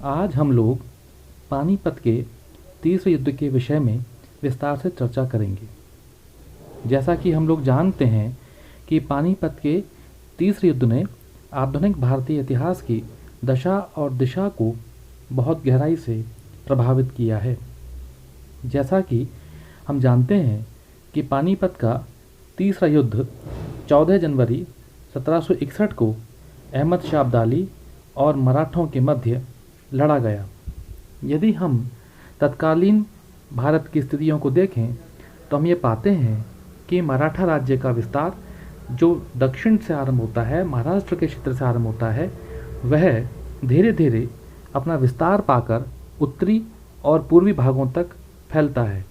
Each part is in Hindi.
आज हम लोग पानीपत के तीसरे युद्ध के विषय में विस्तार से चर्चा करेंगे। जैसा कि हम लोग जानते हैं कि पानीपत के तीसरे युद्ध ने आधुनिक भारतीय इतिहास की दशा और दिशा को बहुत गहराई से प्रभावित किया है। जैसा कि हम जानते हैं कि पानीपत का तीसरा युद्ध 14 जनवरी 1761 को अहमद शाह अब्दाली और मराठों के मध्य लड़ा गया। यदि हम तत्कालीन भारत की स्थितियों को देखें तो हम ये पाते हैं कि मराठा राज्य का विस्तार जो दक्षिण से आरंभ होता है, महाराष्ट्र के क्षेत्र से आरंभ होता है, वह धीरे धीरे अपना विस्तार पाकर उत्तरी और पूर्वी भागों तक फैलता है।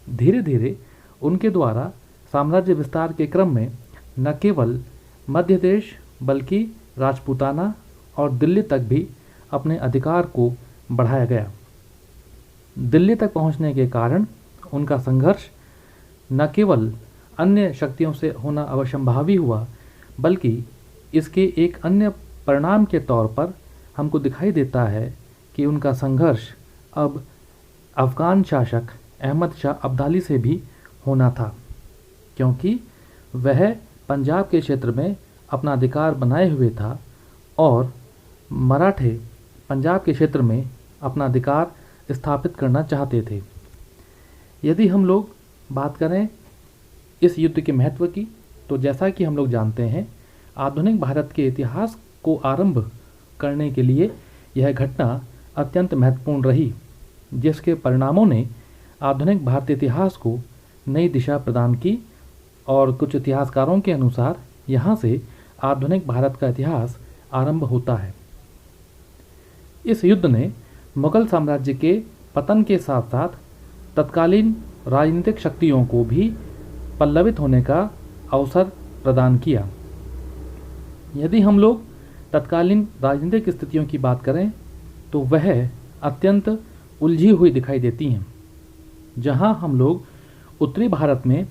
धीरे धीरे उनके द्वारा साम्राज्य विस्तार के क्रम में न केवल मध्य देश बल्कि राजपूताना और दिल्ली तक भी अपने अधिकार को बढ़ाया गया। दिल्ली तक पहुंचने के कारण उनका संघर्ष न केवल अन्य शक्तियों से होना अवश्यंभावी हुआ, बल्कि इसके एक अन्य परिणाम के तौर पर हमको दिखाई देता है कि उनका संघर्ष अब अफ़गान शासक अहमद शाह अब्दाली से भी होना था, क्योंकि वह पंजाब के क्षेत्र में अपना अधिकार बनाए हुए था और मराठे पंजाब के क्षेत्र में अपना अधिकार स्थापित करना चाहते थे। यदि हम लोग बात करें इस युद्ध के महत्व की, तो जैसा कि हम लोग जानते हैं, आधुनिक भारत के इतिहास को आरंभ करने के लिए यह घटना अत्यंत महत्वपूर्ण रही, जिसके परिणामों ने आधुनिक भारतीय इतिहास को नई दिशा प्रदान की और कुछ इतिहासकारों के अनुसार यहाँ से आधुनिक भारत का इतिहास आरंभ होता है। इस युद्ध ने मुगल साम्राज्य के पतन के साथ साथ तत्कालीन राजनीतिक शक्तियों को भी पल्लवित होने का अवसर प्रदान किया। यदि हम लोग तत्कालीन राजनीतिक स्थितियों की बात करें तो वह अत्यंत उलझी हुई दिखाई देती हैं। जहां हम लोग उत्तरी भारत में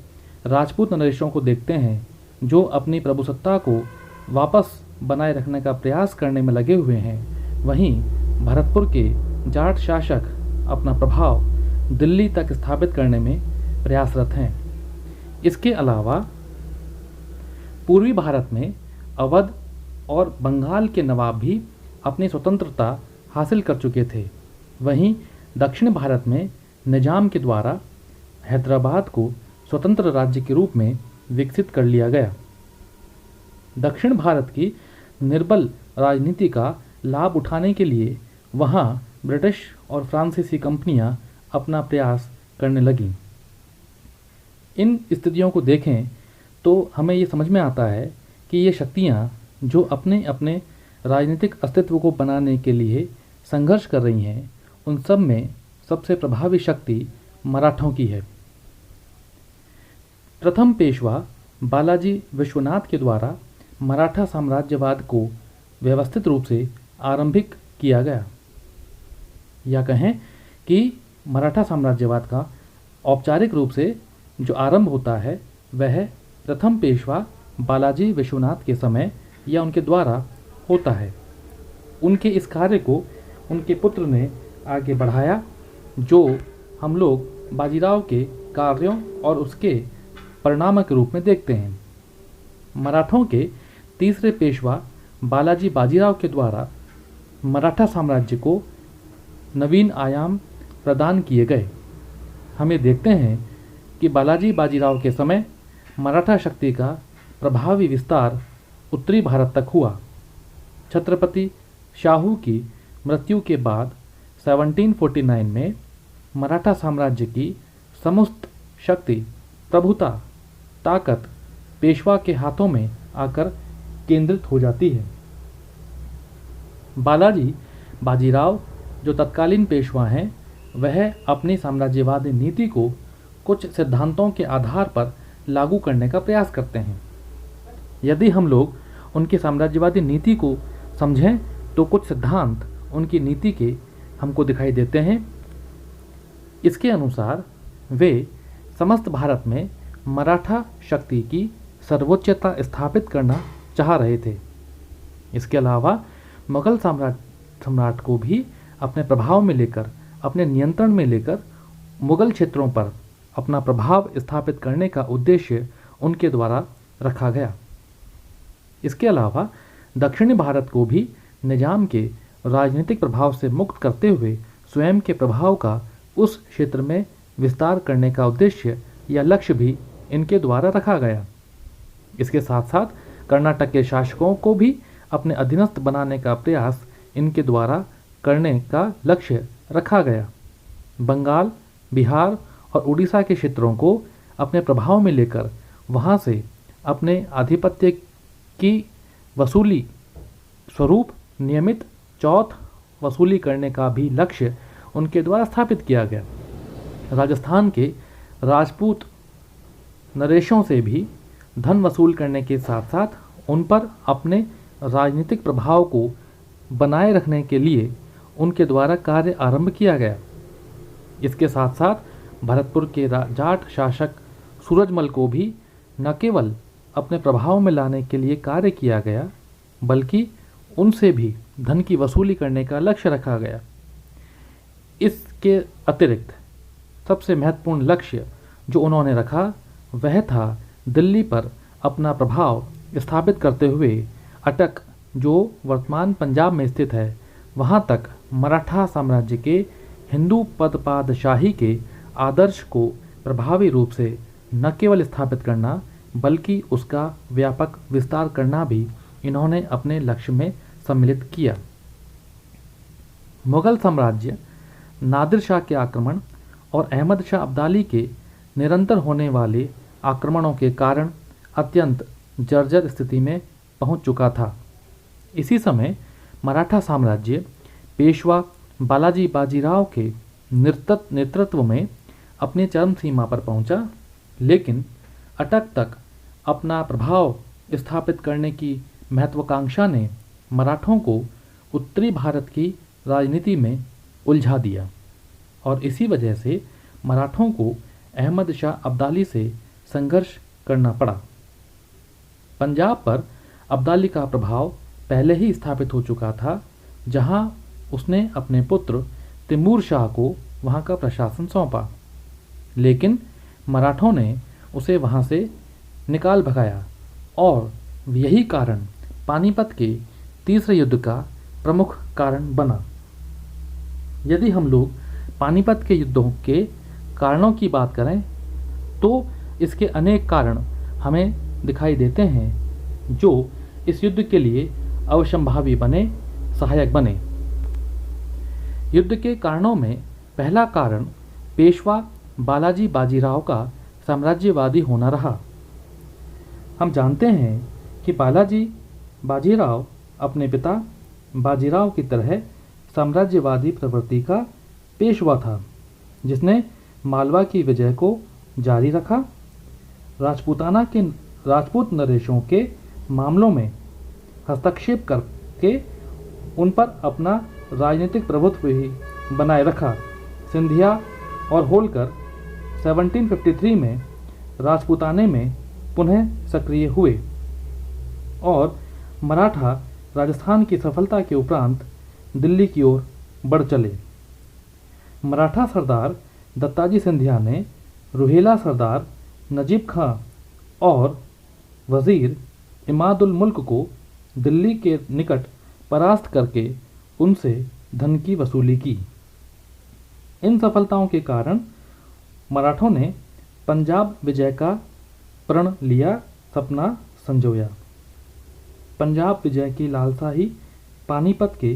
राजपूत नरेशों को देखते हैं जो अपनी प्रभुसत्ता को वापस बनाए रखने का प्रयास करने में लगे हुए हैं, वहीं भरतपुर के जाट शासक अपना प्रभाव दिल्ली तक स्थापित करने में प्रयासरत हैं। इसके अलावा पूर्वी भारत में अवध और बंगाल के नवाब भी अपनी स्वतंत्रता हासिल कर चुके थे। वहीं दक्षिण भारत में निजाम के द्वारा हैदराबाद को स्वतंत्र राज्य के रूप में विकसित कर लिया गया। दक्षिण भारत की निर्बल राजनीति का लाभ उठाने के लिए वहां ब्रिटिश और फ्रांसीसी कंपनियां अपना प्रयास करने लगीं। इन स्थितियों को देखें तो हमें ये समझ में आता है कि ये शक्तियां जो अपने अपने राजनीतिक अस्तित्व को बनाने के लिए संघर्ष कर रही हैं, उन सब में सबसे प्रभावी शक्ति मराठों की है। प्रथम पेशवा बालाजी विश्वनाथ के द्वारा मराठा साम्राज्यवाद को व्यवस्थित रूप से आरंभिक किया गया, या कहें कि मराठा साम्राज्यवाद का औपचारिक रूप से जो आरंभ होता है वह प्रथम पेशवा बालाजी विश्वनाथ के समय या उनके द्वारा होता है। उनके इस कार्य को उनके पुत्र ने आगे बढ़ाया, जो हम लोग बाजीराव के कार्यों और उसके परिणाम के रूप में देखते हैं। मराठों के तीसरे पेशवा बालाजी बाजीराव के द्वारा मराठा साम्राज्य को नवीन आयाम प्रदान किए गए। हमें देखते हैं कि बालाजी बाजीराव के समय मराठा शक्ति का प्रभावी विस्तार उत्तरी भारत तक हुआ। छत्रपति शाहू की मृत्यु के बाद 1749 में मराठा साम्राज्य की समस्त शक्ति, प्रभुता, ताकत पेशवा के हाथों में आकर केंद्रित हो जाती है। बालाजी बाजीराव जो तत्कालीन पेशवा हैं, वह अपनी साम्राज्यवादी नीति को कुछ सिद्धांतों के आधार पर लागू करने का प्रयास करते हैं। यदि हम लोग उनकी साम्राज्यवादी नीति को समझें तो कुछ सिद्धांत उनकी नीति के हमको दिखाई देते हैं। इसके अनुसार वे समस्त भारत में मराठा शक्ति की सर्वोच्चता स्थापित करना चाह रहे थे। इसके अलावा मुगल सम्राट को भी अपने प्रभाव में लेकर, अपने नियंत्रण में लेकर मुगल क्षेत्रों पर अपना प्रभाव स्थापित करने का उद्देश्य उनके द्वारा रखा गया। इसके अलावा दक्षिणी भारत को भी निजाम के राजनीतिक प्रभाव से मुक्त करते हुए स्वयं के प्रभाव का उस क्षेत्र में विस्तार करने का उद्देश्य या लक्ष्य भी इनके द्वारा रखा गया। इसके साथ साथ कर्नाटक के शासकों को भी अपने अधीनस्थ बनाने का प्रयास इनके द्वारा करने का लक्ष्य रखा गया। बंगाल, बिहार और उड़ीसा के क्षेत्रों को अपने प्रभाव में लेकर वहाँ से अपने आधिपत्य की वसूली स्वरूप नियमित चौथ वसूली करने का भी लक्ष्य उनके द्वारा स्थापित किया गया। राजस्थान के राजपूत नरेशों से भी धन वसूल करने के साथ साथ उन पर अपने राजनीतिक प्रभाव को बनाए रखने के लिए उनके द्वारा कार्य आरंभ किया गया। इसके साथ साथ भरतपुर के जाट शासक सूरजमल को भी न केवल अपने प्रभाव में लाने के लिए कार्य किया गया, बल्कि उनसे भी धन की वसूली करने का लक्ष्य रखा गया। इसके अतिरिक्त सबसे महत्वपूर्ण लक्ष्य जो उन्होंने रखा वह था दिल्ली पर अपना प्रभाव स्थापित करते हुए अटक, जो वर्तमान पंजाब में स्थित है, वहाँ तक मराठा साम्राज्य के हिंदू पदपादशाही के आदर्श को प्रभावी रूप से न केवल स्थापित करना बल्कि उसका व्यापक विस्तार करना भी इन्होंने अपने लक्ष्य में सम्मिलित किया। मुगल साम्राज्य नादिर शाह के आक्रमण और अहमद शाह अब्दाली के निरंतर होने वाले आक्रमणों के कारण अत्यंत जर्जर स्थिति में पहुंच चुका था। इसी समय मराठा साम्राज्य पेशवा बालाजी बाजीराव के नेतृत्व में अपनी चरम सीमा पर पहुंचा, लेकिन अटक तक अपना प्रभाव स्थापित करने की महत्वाकांक्षा ने मराठों को उत्तरी भारत की राजनीति में उलझा दिया और इसी वजह से मराठों को अहमद शाह अब्दाली से संघर्ष करना पड़ा। पंजाब पर अब्दाली का प्रभाव पहले ही स्थापित हो चुका था, जहां उसने अपने पुत्र तिमूर शाह को वहां का प्रशासन सौंपा, लेकिन मराठों ने उसे वहां से निकाल भगाया और यही कारण पानीपत के तीसरे युद्ध का प्रमुख कारण बना। यदि हम लोग पानीपत के युद्धों के कारणों की बात करें तो इसके अनेक कारण हमें दिखाई देते हैं जो इस युद्ध के लिए अवश्यंभावी बने, सहायक बने। युद्ध के कारणों में पहला कारण पेशवा बालाजी बाजीराव का साम्राज्यवादी होना रहा। हम जानते हैं कि बालाजी बाजीराव अपने पिता बाजीराव की तरह साम्राज्यवादी प्रवृत्ति का पेशवा था, जिसने मालवा की विजय को जारी रखा, राजपूत नरेशों के मामलों में हस्तक्षेप करके उन पर अपना राजनीतिक प्रभुत्व ही बनाए रखा। सिंधिया और होलकर 1753 में राजपूताने में पुनः सक्रिय हुए और मराठा राजस्थान की सफलता के उपरांत दिल्ली की ओर बढ़ चले। मराठा सरदार दत्ताजी सिंधिया ने रुहेला सरदार नजीब खां और वजीर इमादुल मुल्क को दिल्ली के निकट परास्त करके उनसे धन की वसूली की। इन सफलताओं के कारण मराठों ने पंजाब विजय का प्रण लिया, सपना संजोया। पंजाब विजय की लालसा ही पानीपत के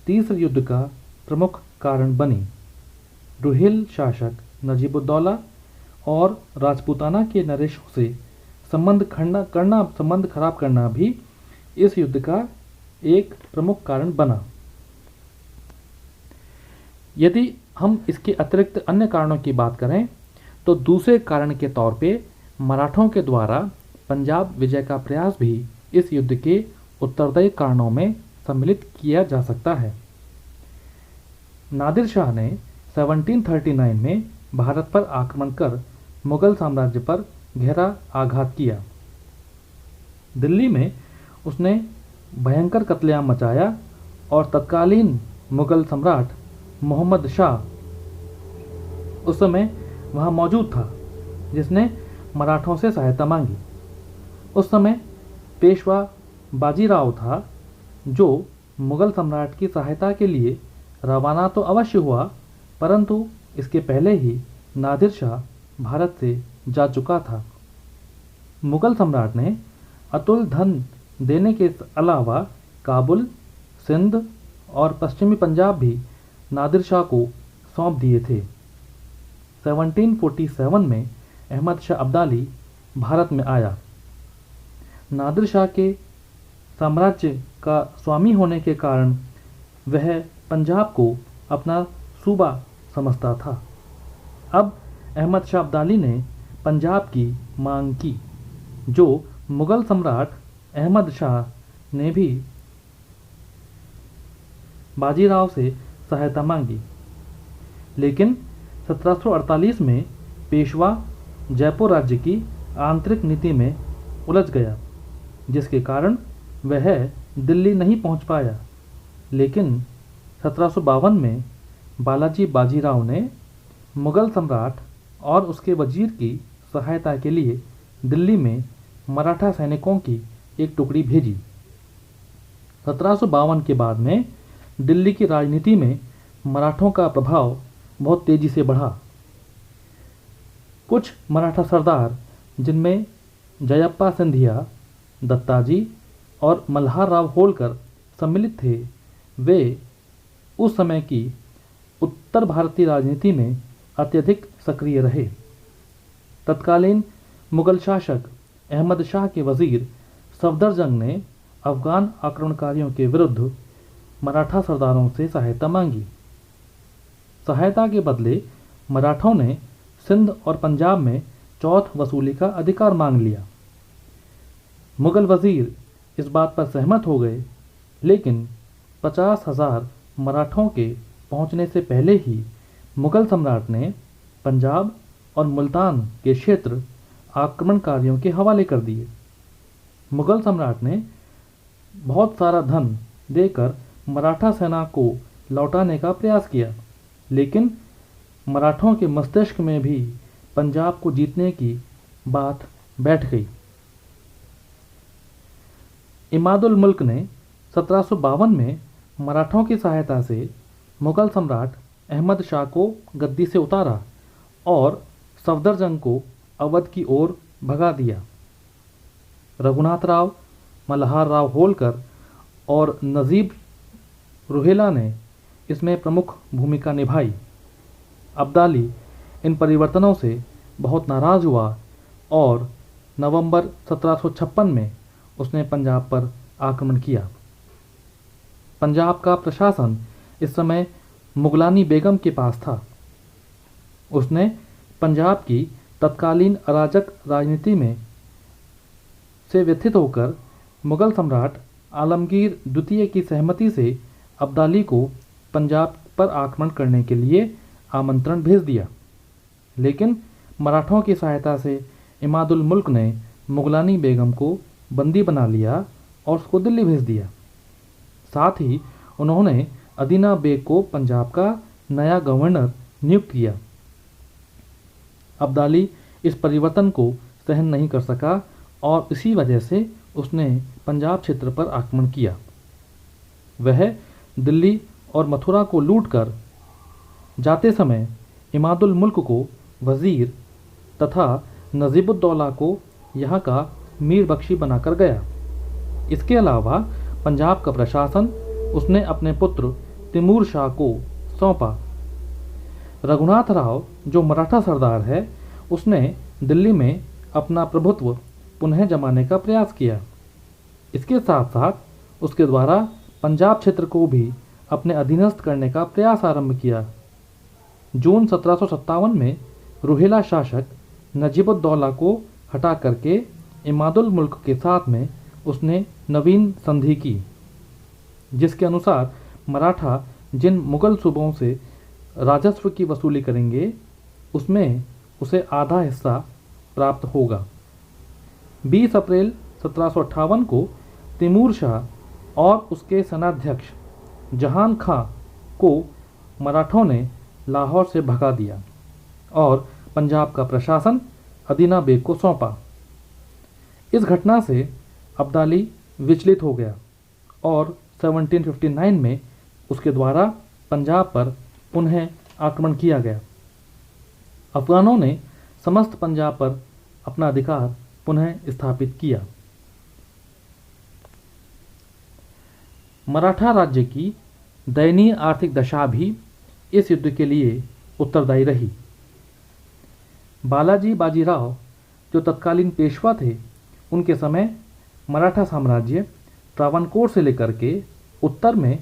तीसरे युद्ध का प्रमुख कारण बनी। रुहेल शासक नजीबुद्दौला और राजपूताना के नरेशों से संबंध खराब करना भी इस युद्ध का एक प्रमुख कारण बना। यदि हम इसके अतिरिक्त अन्य कारणों की बात करें तो दूसरे कारण के तौर पे मराठों के द्वारा पंजाब विजय का प्रयास भी इस युद्ध के उत्तरदायी कारणों में सम्मिलित किया जा सकता है। नादिर शाह ने 1739 में भारत पर आक्रमण कर मुगल साम्राज्य पर गहरा आघात किया। दिल्ली में उसने भयंकर कत्लेआम मचाया और तत्कालीन मुगल सम्राट मोहम्मद शाह उस समय वहाँ मौजूद था, जिसने मराठों से सहायता मांगी। उस समय पेशवा बाजीराव था, जो मुगल सम्राट की सहायता के लिए रवाना तो अवश्य हुआ, परंतु इसके पहले ही नादिर शाह भारत से जा चुका था। मुगल सम्राट ने अतुल धन देने के अलावा काबुल, सिंध और पश्चिमी पंजाब भी नादिर शाह को सौंप दिए थे। 1747 में अहमद शाह अब्दाली भारत में आया। नादिर शाह के साम्राज्य का स्वामी होने के कारण वह पंजाब को अपना सूबा समझता था। अब अहमद शाह अब्दाली ने पंजाब की मांग की, जो मुगल सम्राट अहमद शाह ने भी बाजीराव से सहायता मांगी, लेकिन 1748 में पेशवा जयपुर राज्य की आंतरिक नीति में उलझ गया, जिसके कारण वह दिल्ली नहीं पहुंच पाया। लेकिन 1752 में बालाजी बाजीराव ने मुगल सम्राट और उसके वजीर की सहायता के लिए दिल्ली में मराठा सैनिकों की एक टुकड़ी भेजी। 1752 के बाद में दिल्ली की राजनीति में मराठों का प्रभाव बहुत तेजी से बढ़ा। कुछ मराठा सरदार, जिनमें जयप्पा सिंधिया, दत्ताजी और मल्हार राव होलकर सम्मिलित थे, वे उस समय की उत्तर भारतीय राजनीति में अत्यधिक सक्रिय रहे। तत्कालीन मुगल शासक अहमद शाह के वजीर सफदरजंग ने अफगान आक्रमणकारियों के विरुद्ध मराठा सरदारों से सहायता मांगी। सहायता के बदले मराठों ने सिंध और पंजाब में चौथ वसूली का अधिकार मांग लिया। मुगल वजीर इस बात पर सहमत हो गए, लेकिन 50,000 मराठों के पहुंचने से पहले ही मुगल सम्राट ने पंजाब और मुल्तान के क्षेत्र आक्रमणकारियों के हवाले कर दिए। मुगल सम्राट ने बहुत सारा धन देकर मराठा सेना को लौटाने का प्रयास किया, लेकिन मराठों के मस्तिष्क में भी पंजाब को जीतने की बात बैठ गई। इमादुल मुल्क ने 1752 में मराठों की सहायता से मुगल सम्राट अहमद शाह को गद्दी से उतारा और सफदरजंग को अवध की ओर भगा दिया। रघुनाथ राव, मल्हार राव होलकर और नजीब रुहेला ने इसमें प्रमुख भूमिका निभाई। अब्दाली इन परिवर्तनों से बहुत नाराज हुआ और नवंबर 1756 में उसने पंजाब पर आक्रमण किया। पंजाब का प्रशासन इस समय मुगलानी बेगम के पास था। उसने पंजाब की तत्कालीन अराजक राजनीति में से व्यथित होकर मुगल सम्राट आलमगीर द्वितीय की सहमति से अब्दाली को पंजाब पर आक्रमण करने के लिए आमंत्रण भेज दिया, लेकिन मराठों की सहायता से इमादुल मुल्क ने मुगलानी बेगम को बंदी बना लिया और उसको दिल्ली भेज दिया। साथ ही उन्होंने अदीना बेग को पंजाब का नया गवर्नर नियुक्त किया। अब्दाली इस परिवर्तन को सहन नहीं कर सका और इसी वजह से उसने पंजाब क्षेत्र पर आक्रमण किया। वह दिल्ली और मथुरा को लूटकर जाते समय इमादुल मुल्क को वजीर तथा नजीबुद्दौला को यहाँ का मीर बख्शी बनाकर गया। इसके अलावा पंजाब का प्रशासन उसने अपने पुत्र तिमूर शाह को सौंपा। रघुनाथ राव, जो मराठा सरदार है, उसने दिल्ली में अपना प्रभुत्व पुनः जमाने का प्रयास किया। इसके साथ साथ उसके द्वारा पंजाब क्षेत्र को भी अपने अधीनस्थ करने का प्रयास आरंभ किया। जून 1757 में रुहेला शासक नजीबुद्दौला को हटा करके इमादुल मुल्क के साथ में उसने नवीन संधि की, जिसके अनुसार मराठा जिन मुगल सूबों से राजस्व की वसूली करेंगे उसमें उसे आधा हिस्सा प्राप्त होगा। 20 अप्रैल 1758 को तिमूर शाह और उसके सेनाध्यक्ष जहान खां को मराठों ने लाहौर से भगा दिया और पंजाब का प्रशासन अदीना बेग को सौंपा। इस घटना से अब्दाली विचलित हो गया और 1759 में उसके द्वारा पंजाब पर पुनः आक्रमण किया गया। अफगानों ने समस्त पंजाब पर अपना अधिकार पुनः स्थापित किया। मराठा राज्य की दयनीय आर्थिक दशा भी इस युद्ध के लिए उत्तरदायी रही। बालाजी बाजीराव जो तत्कालीन पेशवा थे, उनके समय मराठा साम्राज्य त्रावणकोर से लेकर के उत्तर में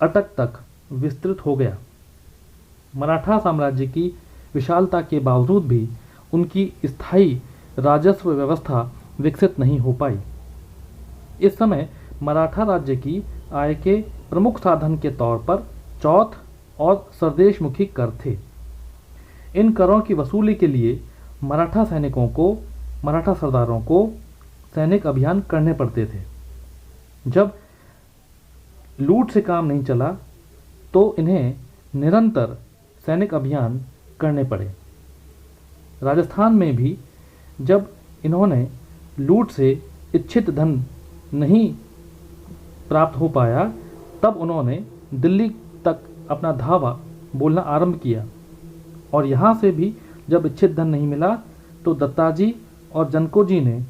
अटक तक विस्तृत हो गया। मराठा साम्राज्य की विशालता के बावजूद भी उनकी स्थायी राजस्व व्यवस्था विकसित नहीं हो पाई। इस समय मराठा राज्य की आय के प्रमुख साधन के तौर पर चौथ और सरदेशमुखी कर थे। इन करों की वसूली के लिए मराठा सरदारों को सैनिक अभियान करने पड़ते थे। जब लूट से काम नहीं चला तो इन्हें निरंतर सैनिक अभियान करने पड़े। राजस्थान में भी जब इन्होंने लूट से इच्छित धन नहीं प्राप्त हो पाया, तब उन्होंने दिल्ली तक अपना धावा बोलना आरंभ किया और यहाँ से भी जब इच्छित धन नहीं मिला तो दत्ताजी और जनकोजी ने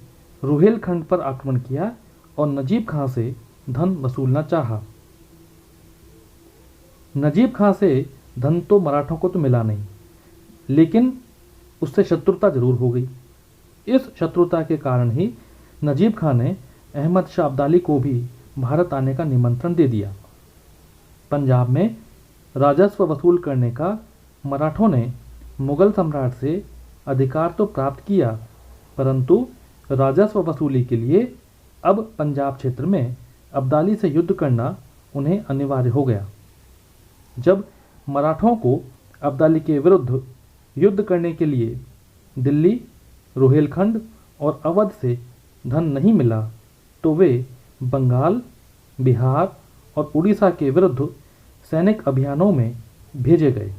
रुहेलखंड पर आक्रमण किया और नजीब खां से धन वसूलना चाहा। नजीब खां से धन तो मराठों को तो मिला नहीं, लेकिन उससे शत्रुता जरूर हो गई। इस शत्रुता के कारण ही नजीब खां ने अहमद शाह अब्दाली को भी भारत आने का निमंत्रण दे दिया। पंजाब में राजस्व वसूल करने का मराठों ने मुगल सम्राट से अधिकार तो प्राप्त किया, परंतु राजस्व वसूली के लिए अब पंजाब क्षेत्र में अब्दाली से युद्ध करना उन्हें अनिवार्य हो गया। जब मराठों को अब्दाली के विरुद्ध युद्ध करने के लिए दिल्ली, रुहेलखंड और अवध से धन नहीं मिला तो वे बंगाल, बिहार और उड़ीसा के विरुद्ध सैनिक अभियानों में भेजे गए।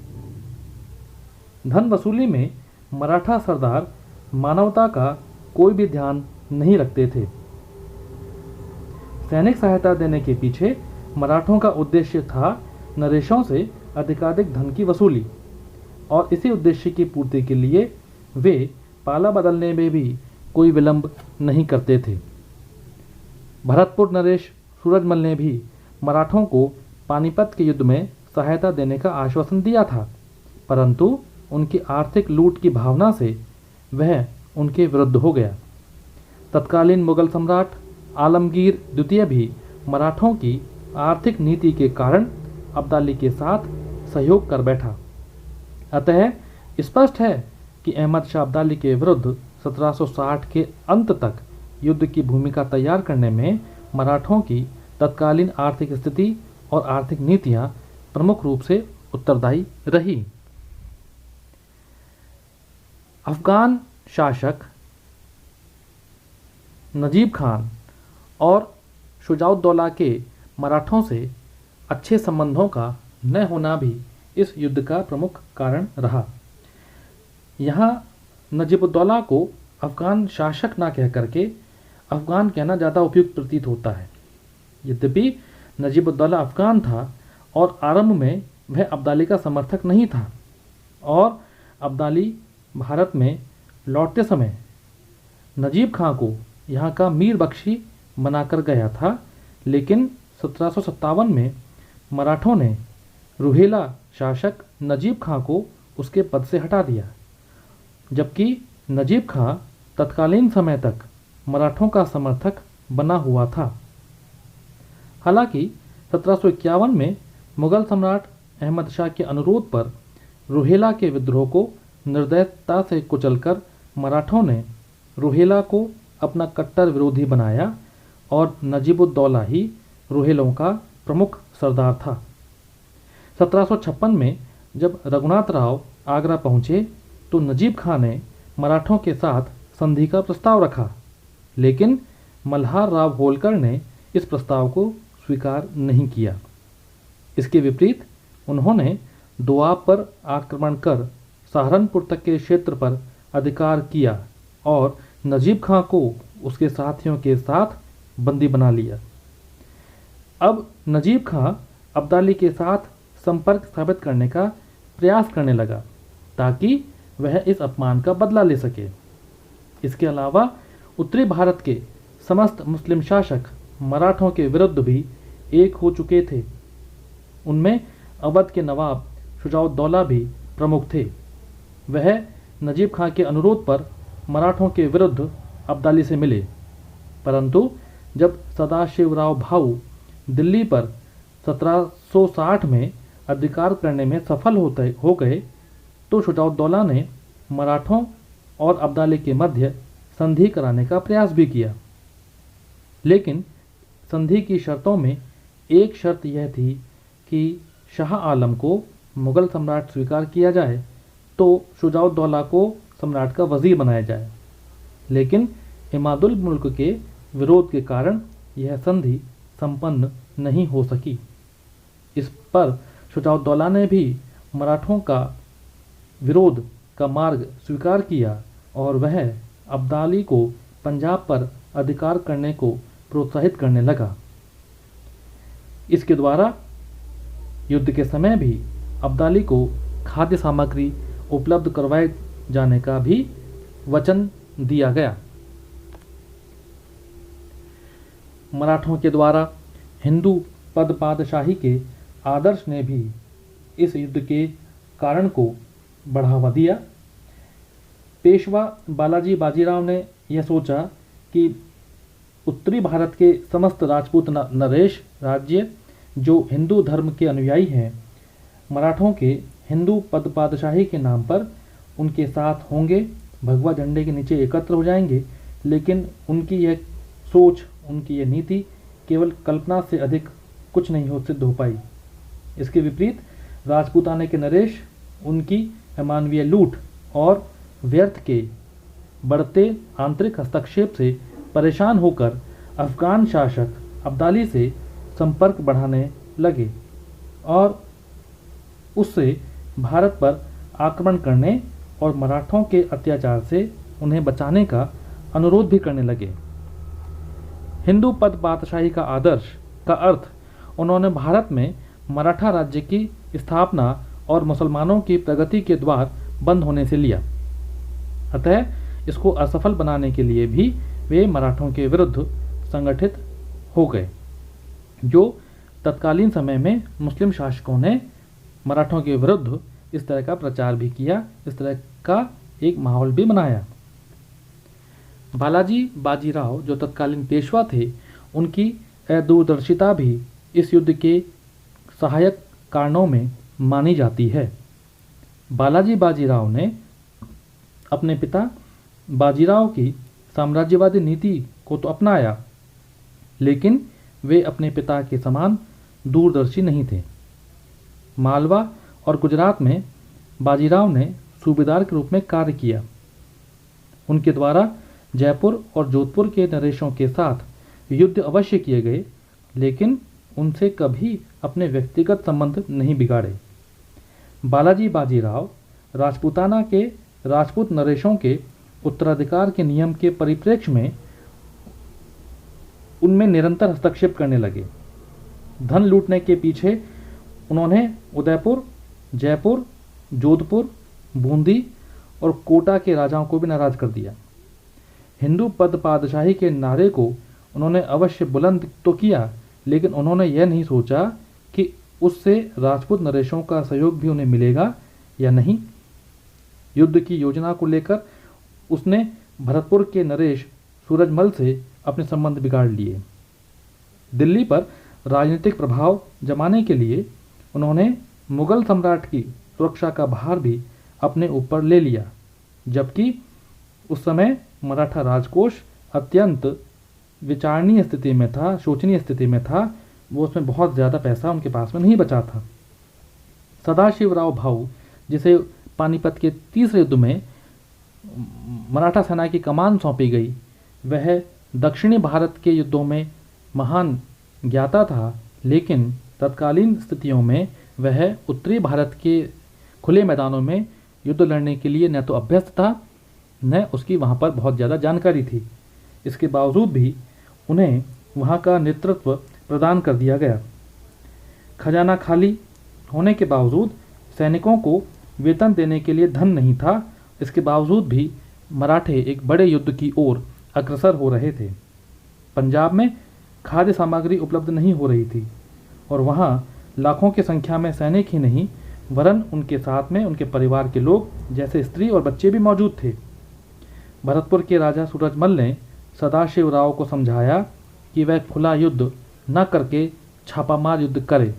धन वसूली में मराठा सरदार मानवता का कोई भी ध्यान नहीं रखते थे। सैनिक सहायता देने के पीछे मराठों का उद्देश्य था नरेशों से अधिकाधिक धन की वसूली, और इसी उद्देश्य की पूर्ति के लिए वे पाला बदलने में भी कोई विलंब नहीं करते थे। भरतपुर नरेश सूरजमल ने भी मराठों को पानीपत के युद्ध में सहायता देने का आश्वासन दिया था, परंतु उनकी आर्थिक लूट की भावना से वह उनके विरुद्ध हो गया। तत्कालीन मुगल सम्राट आलमगीर द्वितीय भी मराठों की आर्थिक नीति के कारण अब्दाली के साथ सहयोग कर बैठा। अतः स्पष्ट है कि अहमद शाह अब्दाली के विरुद्ध 1760 के अंत तक युद्ध की भूमिका तैयार करने में मराठों की तत्कालीन आर्थिक स्थिति और आर्थिक नीतियां प्रमुख रूप से उत्तरदायी रही। अफगान शासक नजीब खान और शुजाउद्दौला के मराठों से अच्छे संबंधों का न होना भी इस युद्ध का प्रमुख कारण रहा। यहाँ नजीबुद्दौला को अफगान शासक ना कह करके अफगान कहना ज़्यादा उपयुक्त प्रतीत होता है। यद्यपि नजीबुद्दौला अफगान था और आरंभ में वह अब्दाली का समर्थक नहीं था, और अब्दाली भारत में लौटते समय नजीब खां को यहाँ का मीर बख्शी बनाकर गया था, लेकिन 1757 में मराठों ने रुहेला शासक नजीब खां को उसके पद से हटा दिया, जबकि नजीब खां तत्कालीन समय तक मराठों का समर्थक बना हुआ था। हालांकि 1751 में मुगल सम्राट अहमद शाह के अनुरोध पर रुहेला के विद्रोह को निर्दयता से कुचलकर मराठों ने रुहेला को अपना कट्टर विरोधी बनाया और नजीबुद्दौला ही रुहेलों का प्रमुख सरदार था। 1756 में जब रघुनाथ राव आगरा पहुंचे तो नजीब खां ने मराठों के साथ संधि का प्रस्ताव रखा, लेकिन मल्हार राव होलकर ने इस प्रस्ताव को स्वीकार नहीं किया। इसके विपरीत उन्होंने दोआब पर आक्रमण कर सहारनपुर तक के क्षेत्र पर अधिकार किया और नजीब खां को उसके साथियों के साथ बंदी बना लिया। अब नजीब खां अब्दाली के साथ संपर्क स्थापित करने का प्रयास करने लगा ताकि वह इस अपमान का बदला ले सके। इसके अलावा उत्तरी भारत के समस्त मुस्लिम शासक मराठों के विरुद्ध भी एक हो चुके थे। उनमें अवध के नवाब शुजाउद्दौला भी प्रमुख थे। वह नजीब खां के अनुरोध पर मराठों के विरुद्ध अब्दाली से मिले, परंतु जब सदाशिवराव भाऊ दिल्ली पर 1760 में अधिकार करने में सफल हो गए तो शुजाउद्दौला ने मराठों और अब्दाली के मध्य संधि कराने का प्रयास भी किया। लेकिन संधि की शर्तों में एक शर्त यह थी कि शाह आलम को मुगल सम्राट स्वीकार किया जाए तो शुजाउद्दौला को सम्राट का वजीर बनाया जाए। लेकिन इमादुल मुल्क के विरोध के कारण यह संधि संपन्न नहीं हो सकी। इस पर शुजाउद्दौला ने भी मराठों का विरोध का मार्ग स्वीकार किया और वह अब्दाली को पंजाब पर अधिकार करने को प्रोत्साहित करने लगा। इसके द्वारा युद्ध के समय भी अब्दाली को खाद्य सामग्री उपलब्ध करवाए जाने का भी वचन दिया गया। मराठों के द्वारा हिंदू पद पादशाही के आदर्श ने भी इस युद्ध के कारण को बढ़ावा दिया। पेशवा बालाजी बाजीराव ने यह सोचा कि उत्तरी भारत के समस्त राजपूत नरेश राज्य जो हिंदू धर्म के अनुयायी हैं, मराठों के हिंदू पद पादशाही के नाम पर उनके साथ होंगे, भगवा झंडे के नीचे एकत्र हो जाएंगे। लेकिन उनकी यह सोच, उनकी यह नीति केवल कल्पना से अधिक कुछ नहीं सिद्ध हो पाई। इसके विपरीत राजपूताने के नरेश उनकी अमानवीय लूट और व्यर्थ के बढ़ते आंतरिक हस्तक्षेप से परेशान होकर अफगान शासक अब्दाली से संपर्क बढ़ाने लगे और उससे भारत पर आक्रमण करने और मराठों के अत्याचार से उन्हें बचाने का अनुरोध भी करने लगे। हिंदू पद पातशाही का आदर्श का अर्थ उन्होंने भारत में मराठा राज्य की स्थापना और मुसलमानों की प्रगति के द्वार बंद होने से लिया। अतः इसको असफल बनाने के लिए भी वे मराठों के विरुद्ध संगठित हो गए, जो तत्कालीन समय में मुस्लिम शासकों ने मराठों के विरुद्ध इस तरह का प्रचार भी किया, इस तरह का एक माहौल भी बनाया। बालाजी बाजीराव जो तत्कालीन पेशवा थे, उनकी दूरदर्शिता भी इस युद्ध के सहायक कारणों में मानी जाती है। बालाजी बाजीराव ने अपने पिता बाजीराव की साम्राज्यवादी नीति को तो अपनाया, लेकिन वे अपने पिता के समान दूरदर्शी नहीं थे। मालवा और गुजरात में बाजीराव ने सूबेदार के रूप में कार्य किया। उनके द्वारा जयपुर और जोधपुर के नरेशों के साथ युद्ध अवश्य किए गए, लेकिन उनसे कभी अपने व्यक्तिगत संबंध नहीं बिगाड़े। बालाजी बाजीराव राजपूताना के राजपूत नरेशों के उत्तराधिकार के नियम के परिप्रेक्ष्य में उनमें निरंतर हस्तक्षेप करने लगे। धन लूटने के पीछे उन्होंने उदयपुर, जयपुर, जोधपुर, बूंदी और कोटा के राजाओं को भी नाराज कर दिया। हिंदू पद पादशाही के नारे को उन्होंने अवश्य बुलंद तो किया, लेकिन उन्होंने यह नहीं सोचा कि उससे राजपूत नरेशों का सहयोग भी उन्हें मिलेगा या नहीं। युद्ध की योजना को लेकर उसने भरतपुर के नरेश सूरजमल से अपने संबंध बिगाड़ लिए। दिल्ली पर राजनीतिक प्रभाव जमाने के लिए उन्होंने मुगल सम्राट की सुरक्षा का भार भी अपने ऊपर ले लिया, जबकि उस समय मराठा राजकोष अत्यंत विचारणीय स्थिति में था, शोचनीय स्थिति में था। वो उसमें बहुत ज़्यादा पैसा उनके पास में नहीं बचा था। सदाशिवराव भाऊ, जिसे पानीपत के तीसरे युद्ध में मराठा सेना की कमान सौंपी गई, वह दक्षिणी भारत के युद्धों में महान ज्ञाता था, लेकिन तत्कालीन स्थितियों में वह उत्तरी भारत के खुले मैदानों में युद्ध लड़ने के लिए न तो अभ्यस्त था, न उसकी वहाँ पर बहुत ज़्यादा जानकारी थी। इसके बावजूद भी उन्हें वहाँ का नेतृत्व प्रदान कर दिया गया। खजाना खाली होने के बावजूद सैनिकों को वेतन देने के लिए धन नहीं था। इसके बावजूद भी मराठे एक बड़े युद्ध की ओर अग्रसर हो रहे थे। पंजाब में खाद्य सामग्री उपलब्ध नहीं हो रही थी और वहाँ लाखों की संख्या में सैनिक ही नहीं वरन उनके साथ में उनके परिवार के लोग जैसे स्त्री और बच्चे भी मौजूद थे। भरतपुर के राजा सूरजमल ने सदाशिवराव को समझाया कि वह खुला युद्ध न करके छापामार युद्ध करे,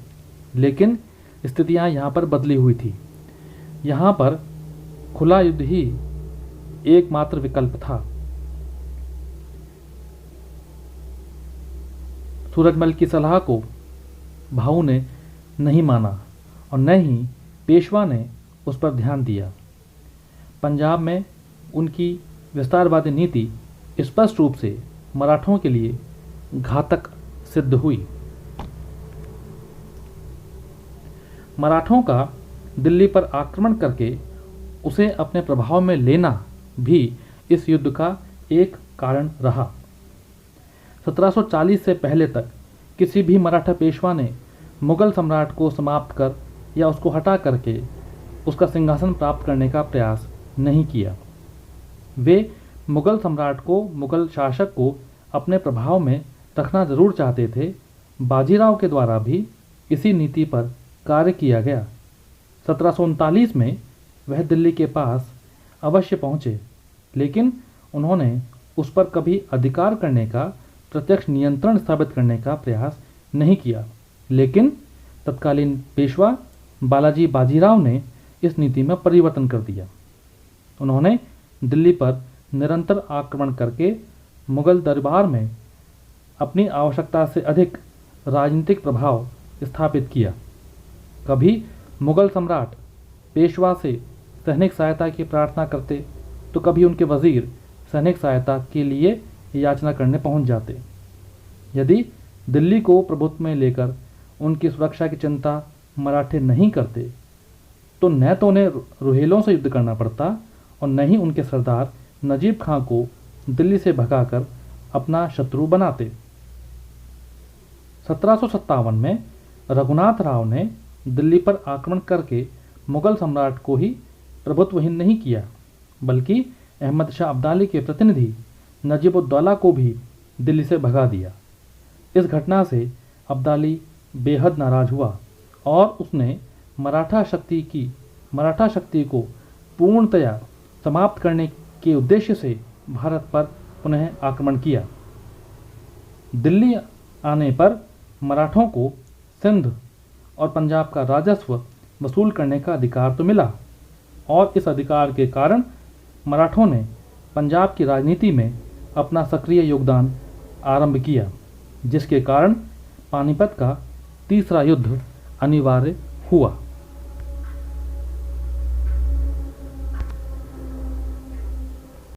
लेकिन स्थितियां यहाँ पर बदली हुई थी। यहाँ पर खुला युद्ध ही एकमात्र विकल्प था। सूरजमल की सलाह को भाऊ ने नहीं माना और न ही पेशवा ने उस पर ध्यान दिया। पंजाब में उनकी विस्तारवादी नीति स्पष्ट रूप से मराठों के लिए घातक सिद्ध हुई। मराठों का दिल्ली पर आक्रमण करके उसे अपने प्रभाव में लेना भी इस युद्ध का एक कारण रहा। 1740 से पहले तक किसी भी मराठा पेशवा ने मुगल सम्राट को समाप्त कर या उसको हटा करके उसका सिंहासन प्राप्त करने का प्रयास नहीं किया। वे मुगल सम्राट को, मुगल शासक को अपने प्रभाव में रखना जरूर चाहते थे। बाजीराव के द्वारा भी इसी नीति पर कार्य किया गया। 1739 में वह दिल्ली के पास अवश्य पहुँचे, लेकिन उन्होंने उस पर कभी अधिकार करने का, प्रत्यक्ष नियंत्रण स्थापित करने का प्रयास नहीं किया। लेकिन तत्कालीन पेशवा बालाजी बाजीराव ने इस नीति में परिवर्तन कर दिया। उन्होंने दिल्ली पर निरंतर आक्रमण करके मुगल दरबार में अपनी आवश्यकता से अधिक राजनीतिक प्रभाव स्थापित किया। कभी मुगल सम्राट पेशवा से सैनिक सहायता की प्रार्थना करते तो कभी उनके वजीर सैनिक सहायता के लिए याचना करने पहुंच जाते। यदि दिल्ली को प्रभुत्व में लेकर उनकी सुरक्षा की चिंता मराठे नहीं करते तो न तो उन्हें रुहेलों से युद्ध करना पड़ता और न ही उनके सरदार नजीब खां को दिल्ली से भगाकर अपना शत्रु बनाते। 1757 में रघुनाथ राव ने दिल्ली पर आक्रमण करके मुगल सम्राट को ही प्रभुत्वहीन नहीं किया, बल्कि अहमद शाह अब्दाली के प्रतिनिधि नजीब-उद-दौला को भी दिल्ली से भगा दिया। इस घटना से अब्दाली बेहद नाराज हुआ और उसने मराठा शक्ति को पूर्णतया समाप्त करने के उद्देश्य से भारत पर पुनः आक्रमण किया। दिल्ली आने पर मराठों को सिंध और पंजाब का राजस्व वसूल करने का अधिकार तो मिला और इस अधिकार के कारण मराठों ने पंजाब की राजनीति में अपना सक्रिय योगदान आरंभ किया, जिसके कारण पानीपत का तीसरा युद्ध अनिवार्य हुआ।